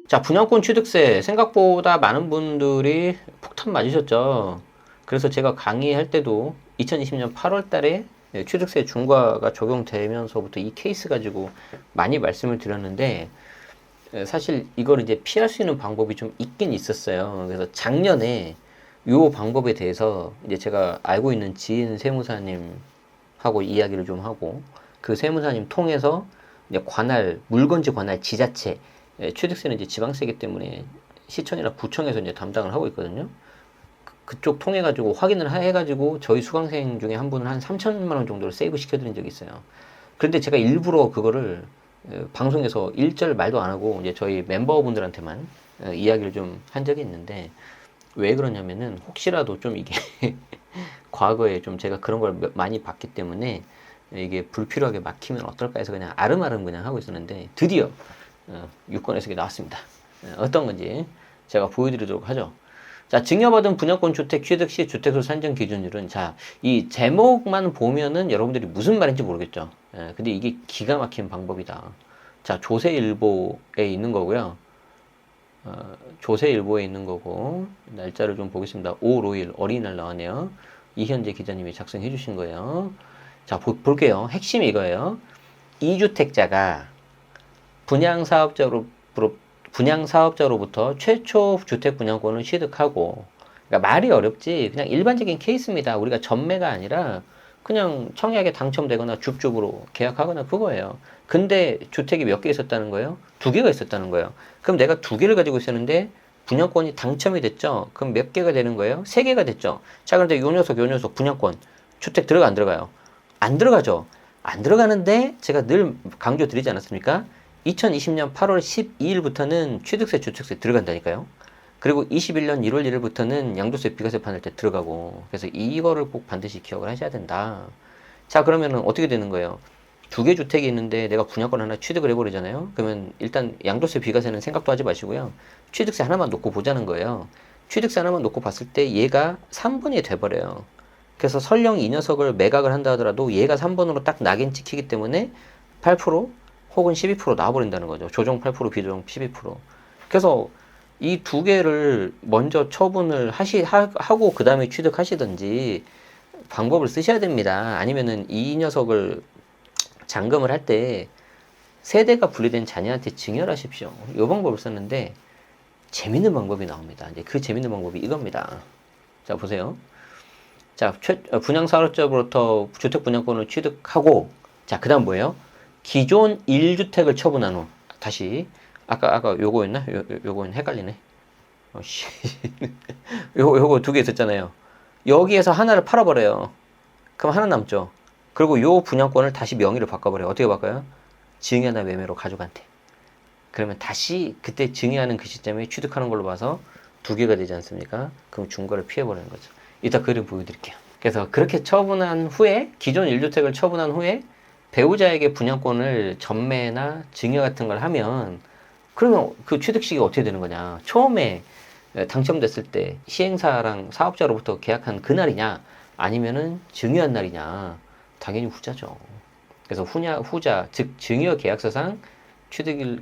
자, 분양권 취득세 생각보다 많은 분들이 폭탄 맞으셨죠. 그래서 제가 강의할 때도 2020년 8월 달에 취득세 중과가 적용되면서부터 이 케이스 가지고 많이 말씀을 드렸는데, 사실 이걸 이제 피할 수 있는 방법이 좀 있긴 있었어요. 그래서 작년에 이 방법에 대해서 이제 제가 알고 있는 지인 세무사님하고 이야기를 좀 하고, 그 세무사님 통해서 이제 관할, 물건지 관할 지자체, 취득세는 이제 지방세기 때문에 시청이나 구청에서 이제 담당을 하고 있거든요. 그쪽 통해 가지고 확인을 해가지고 저희 수강생 중에 한 분은 한 3천만 원 정도를 세이브 시켜드린 적이 있어요. 그런데 제가 일부러 그거를 방송에서 일절 말도 안 하고 이제 저희 멤버분들한테만 이야기를 좀 한 적이 있는데, 왜 그러냐면은 혹시라도 좀 이게 과거에 좀 제가 그런 걸 많이 봤기 때문에 이게 불필요하게 막히면 어떨까 해서 그냥 아름아름 그냥 하고 있었는데, 드디어 유권 해석이 나왔습니다. 어떤 건지 제가 보여드리도록 하죠. 자, 증여받은 분양권 주택 취득 시 주택수 산정 기준율은, 자, 이 제목만 보면은 여러분들이 무슨 말인지 모르겠죠. 근데 이게 기가 막힌 방법이다. 자, 조세일보에 있는 거고요. 조세일보에 있는 거고, 날짜를 좀 보겠습니다. 5월 5일 어린이날 나왔네요. 이현재 기자님이 작성해 주신 거예요. 자, 볼게요. 핵심이 이거예요. 2주택자가 분양사업자로부터 최초 주택 분양권을 취득하고, 그러니까 말이 어렵지 그냥 일반적인 케이스입니다. 우리가 전매가 아니라 그냥 청약에 당첨되거나 줍줍으로 계약하거나 그거예요. 근데 주택이 몇 개 있었다는 거예요? 두 개가 있었다는 거예요. 그럼 내가 두 개를 가지고 있었는데 분양권이 당첨이 됐죠? 그럼 몇 개가 되는 거예요? 세 개가 됐죠? 자, 그런데 요 녀석 분양권 주택 들어가 안 들어가요? 안 들어가죠? 안 들어가는데 제가 늘 강조 드리지 않았습니까? 2020년 8월 12일부터는 취득세, 주택세 들어간다니까요. 그리고 21년 1월 1일부터는 양도세, 비과세 판을 때 들어가고, 그래서 이거를 꼭 반드시 기억을 하셔야 된다. 자, 그러면은 어떻게 되는 거예요? 두 개 주택이 있는데 내가 분양권 하나 취득을 해버리잖아요. 그러면 일단 양도세, 비과세는 생각도 하지 마시고요. 취득세 하나만 놓고 보자는 거예요. 취득세 하나만 놓고 봤을 때 얘가 3번이 돼버려요. 그래서 설령 이 녀석을 매각을 한다 하더라도 얘가 3번으로 딱 낙인 찍히기 때문에 8% 혹은 12% 나와버린다는 거죠. 조정 8%, 비조정 12%. 그래서 이 두 개를 먼저 처분을 하고 그 다음에 취득하시든지 방법을 쓰셔야 됩니다. 아니면은 이 녀석을 잔금을 할 때 세대가 분리된 자녀한테 증여하십시오. 이 방법을 썼는데 재밌는 방법이 나옵니다. 이제 그 재밌는 방법이 이겁니다. 자, 보세요. 자, 분양사업자로부터 주택 분양권을 취득하고, 자, 그 다음 뭐예요? 기존 1주택을 처분한 후, 다시, 아까 요거였나? 요거는 헷갈리네. 요거 두 개 있었잖아요. 여기에서 하나를 팔아버려요. 그럼 하나 남죠. 그리고 요 분양권을 다시 명의를 바꿔버려요. 어떻게 바꿔요? 증여나 매매로 가족한테. 그러면 다시 그때 증여하는 그 시점에 취득하는 걸로 봐서 두 개가 되지 않습니까? 그럼 중과를 피해버리는 거죠. 이따 그림 보여드릴게요. 그래서 그렇게 처분한 후에, 기존 1주택을 처분한 후에 배우자에게 분양권을 전매나 증여 같은 걸 하면, 그러면 그 취득식이 어떻게 되는 거냐? 처음에 당첨됐을 때 시행사랑 사업자로부터 계약한 그날이냐, 아니면은 증여한 날이냐? 당연히 후자죠. 그래서 후자, 즉 증여 계약서상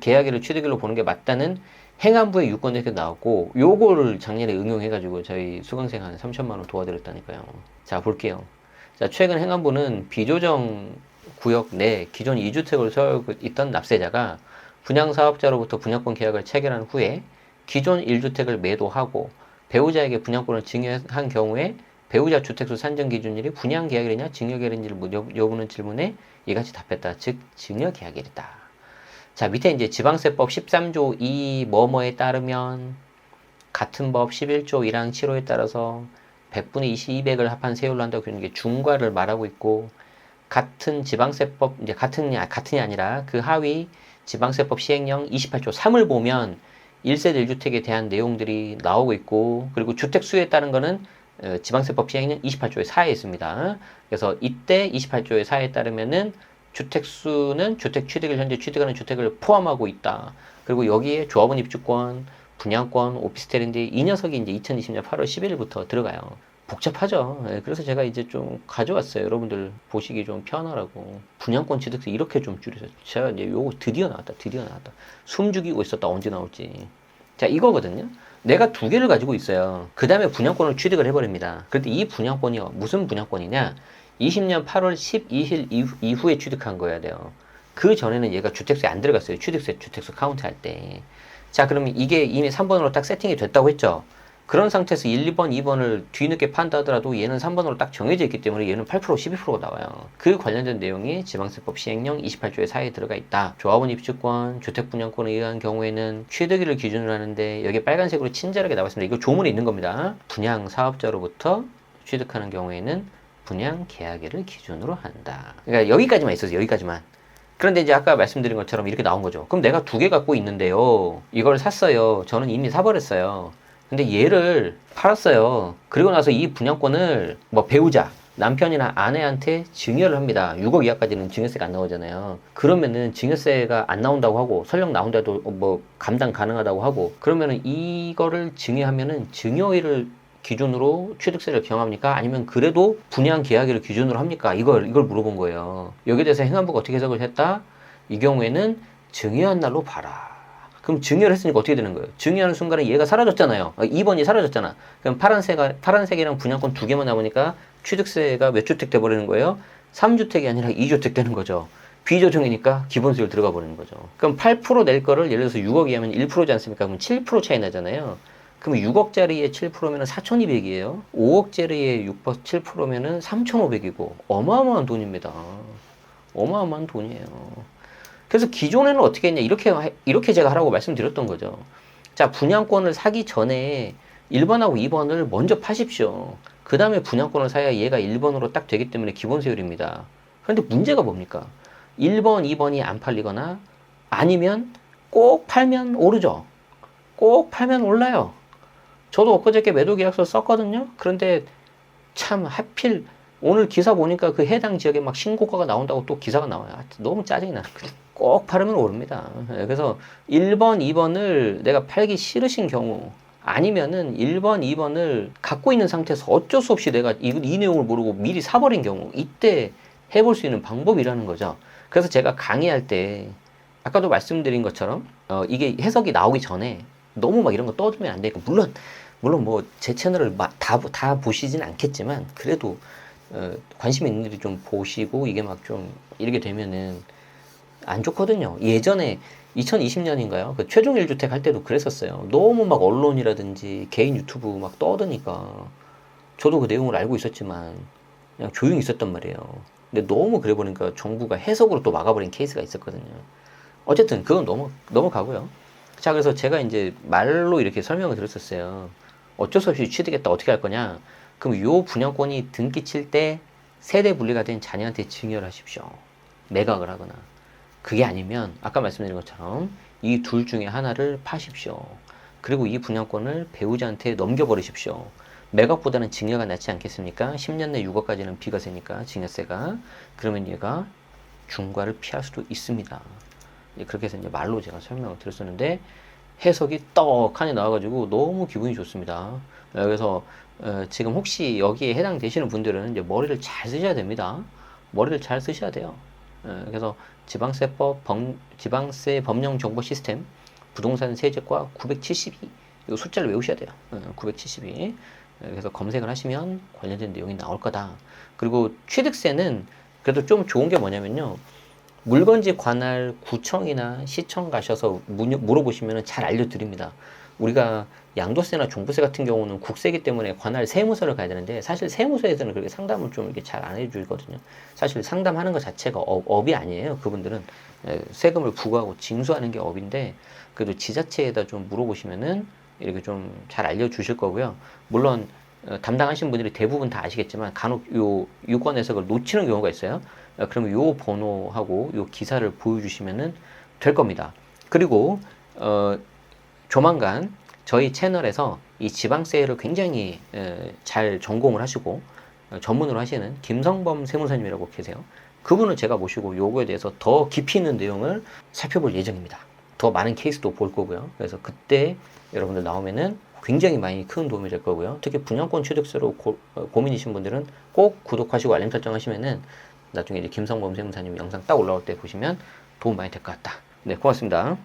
계약일을 취득일로 보는 게 맞다는 행안부의 유권 이렇게 나왔고, 요거를 작년에 응용해가지고 저희 수강생 한 3천만 원 도와드렸다니까요. 자, 볼게요. 자, 최근 행안부는 비조정 구역 내 기존 2주택을 소유하고 있던 납세자가 분양사업자로부터 분양권 계약을 체결한 후에 기존 1주택을 매도하고 배우자에게 분양권을 증여한 경우에 배우자 주택수 산정 기준일이 분양 계약일이냐 증여 계약일인지를 여부는 질문에 이같이 답했다. 즉 증여 계약일이다. 자, 밑에 이제 지방세법 13조 2 뭐뭐에 따르면 같은 법 11조 1항 7호에 따라서 100분의 20, 200을 합한 세율로 한다고 하는 게 중과를 말하고 있고, 같은 지방세법, 이제 같은이 아니라 그 하위 지방세법 시행령 28조 3을 보면 1세대 1주택에 대한 내용들이 나오고 있고, 그리고 주택수에 따른 거는 지방세법 시행령 28조의 4에 있습니다. 그래서 이때 28조의 4에 따르면은 주택수는 주택 취득일 현재 취득하는 주택을 포함하고 있다. 그리고 여기에 조합원 입주권, 분양권, 오피스텔인데 이 녀석이 이제 2020년 8월 11일부터 들어가요. 복잡하죠. 그래서 제가 이제 좀 가져왔어요. 여러분들 보시기 좀 편하라고. 분양권 취득세 이렇게 좀 줄여서 제가 이제 요거 드디어 나왔다. 숨 죽이고 있었다. 언제 나올지. 자, 이거거든요. 내가 두 개를 가지고 있어요. 그 다음에 분양권을 취득을 해버립니다. 그런데 이 분양권이요. 무슨 분양권이냐? 20년 8월 12일 이후에 취득한 거여야 돼요. 그 전에는 얘가 주택수에 안 들어갔어요. 주택수 카운트 할 때. 자, 그러면 이게 이미 3번으로 딱 세팅이 됐다고 했죠. 그런 상태에서 1, 2번, 2번을 뒤늦게 판다 하더라도 얘는 3번으로 딱 정해져 있기 때문에 얘는 8%, 12%가 나와요. 그 관련된 내용이 지방세법 시행령 28조의 4에 들어가 있다. 조합원 입주권, 주택분양권에 의한 경우에는 취득일을 기준으로 하는데 여기 빨간색으로 친절하게 나왔습니다. 이거 조문에 있는 겁니다. 분양 사업자로부터 취득하는 경우에는 분양 계약일을 기준으로 한다. 그러니까 여기까지만 있었어요. 여기까지만. 그런데 이제 아까 말씀드린 것처럼 이렇게 나온 거죠. 그럼 내가 두 개 갖고 있는데요. 이걸 샀어요. 저는 이미 사버렸어요. 근데 얘를 팔았어요. 그리고 나서 이 분양권을 뭐 배우자, 남편이나 아내한테 증여를 합니다. 6억 이하까지는 증여세가 안 나오잖아요. 그러면은 증여세가 안 나온다고 하고 설령 나온다도 뭐 감당 가능하다고 하고 그러면은 이거를 증여하면은 증여일을 기준으로 취득세를 경합니까? 아니면 그래도 분양 계약일을 기준으로 합니까? 이걸 물어본 거예요. 여기에 대해서 행안부가 어떻게 해석을 했다? 이 경우에는 증여한 날로 봐라. 그럼 증여를 했으니까 어떻게 되는 거예요? 증여하는 순간에 얘가 사라졌잖아요. 2번이 사라졌잖아. 그럼 파란색이랑 분양권 두 개만 남으니까 취득세가 몇 주택 돼버리는 거예요? 3주택이 아니라 2주택 되는 거죠. 비조정이니까 기본세율 들어가 버리는 거죠. 그럼 8%낼 거를 예를 들어서 6억이 하면 1%지 않습니까? 그럼 7% 차이 나잖아요. 그럼 6억짜리에 7%면은 4,200이에요. 5억짜리에 7%면은 3,500이고 어마어마한 돈입니다. 어마어마한 돈이에요. 그래서 기존에는 어떻게 했냐 이렇게 제가 하라고 말씀드렸던 거죠. 자, 분양권을 사기 전에 1번하고 2번을 먼저 파십시오. 그 다음에 분양권을 사야 얘가 1번으로 딱 되기 때문에 기본세율입니다. 그런데 문제가 뭡니까? 1번, 2번이 안 팔리거나 아니면 꼭 팔면 오르죠. 꼭 팔면 올라요. 저도 엊그저께 매도계약서 썼거든요. 그런데 참 하필 오늘 기사 보니까 그 해당 지역에 막 신고가가 나온다고 또 기사가 나와요. 너무 짜증이 나는 거예요. 꼭 팔으면 오릅니다. 그래서 1번, 2번을 내가 팔기 싫으신 경우 아니면은 1번, 2번을 갖고 있는 상태에서 어쩔 수 없이 내가 이 내용을 모르고 미리 사버린 경우 이때 해볼 수 있는 방법이라는 거죠. 그래서 제가 강의할 때 아까도 말씀드린 것처럼 이게 해석이 나오기 전에 너무 막 이런 거 떠들면 안 되니까 물론 뭐 제 채널을 다 보시진 않겠지만 그래도 관심 있는 분들이 좀 보시고 이게 막 좀 이렇게 되면은 안 좋거든요. 예전에 2020년인가요? 그 최종 1주택 할 때도 그랬었어요. 너무 막 언론이라든지 개인 유튜브 막 떠드니까 저도 그 내용을 알고 있었지만 그냥 조용히 있었단 말이에요. 근데 너무 그래 보니까 정부가 해석으로 또 막아버린 케이스가 있었거든요. 어쨌든 그건 넘어가고요. 자, 그래서 제가 이제 말로 이렇게 설명을 드렸었어요. 어쩔 수 없이 취득했다. 어떻게 할 거냐? 그럼 요 분양권이 등기칠 때 세대 분리가 된 자녀한테 증여를 하십시오. 매각을 하거나. 그게 아니면 아까 말씀드린 것처럼 이 둘 중에 하나를 파십시오. 그리고 이 분양권을 배우자한테 넘겨버리십시오. 매각보다는 증여가 낫지 않겠습니까? 10년 내 6억까지는 비과세니까 증여세가. 그러면 얘가 중과를 피할 수도 있습니다. 그렇게 해서 이제 말로 제가 설명을 드렸었는데 해석이 떡하니 나와가지고 너무 기분이 좋습니다. 그래서 지금 혹시 여기에 해당되시는 분들은 이제 머리를 잘 쓰셔야 됩니다. 머리를 잘 쓰셔야 돼요. 그래서 지방세 법령 정보 시스템 부동산 세제과 972 이 숫자를 외우셔야 돼요. 972. 그래서 검색을 하시면 관련된 내용이 나올 거다. 그리고 취득세는 그래도 좀 좋은 게 뭐냐면요. 물건지 관할 구청이나 시청 가셔서 물어보시면 잘 알려드립니다. 우리가 양도세나 종부세 같은 경우는 국세기 때문에 관할 세무서를 가야 되는데 사실 세무서에서는 그렇게 상담을 좀 이렇게 잘 안 해주거든요. 사실 상담하는 것 자체가 업이 아니에요. 그분들은 세금을 부과하고 징수하는 게 업인데 그래도 지자체에다 좀 물어보시면은 이렇게 좀 잘 알려주실 거고요. 물론 담당하신 분들이 대부분 다 아시겠지만 간혹 요 유권 해석을 놓치는 경우가 있어요. 그러면 요 번호하고 요 기사를 보여주시면은 될 겁니다. 그리고 조만간 저희 채널에서 이 지방세를 굉장히 잘 전공을 하시고 전문으로 하시는 김성범 세무사님이라고 계세요. 그분을 제가 모시고 요거에 대해서 더 깊이 있는 내용을 살펴볼 예정입니다. 더 많은 케이스도 볼 거고요. 그래서 그때 여러분들 나오면은 굉장히 많이 큰 도움이 될 거고요. 특히 분양권 취득세로 고민이신 분들은 꼭 구독하시고 알림 설정하시면은 나중에 이제 김성범 세무사님 영상 딱 올라올 때 보시면 도움 많이 될 것 같다. 네, 고맙습니다.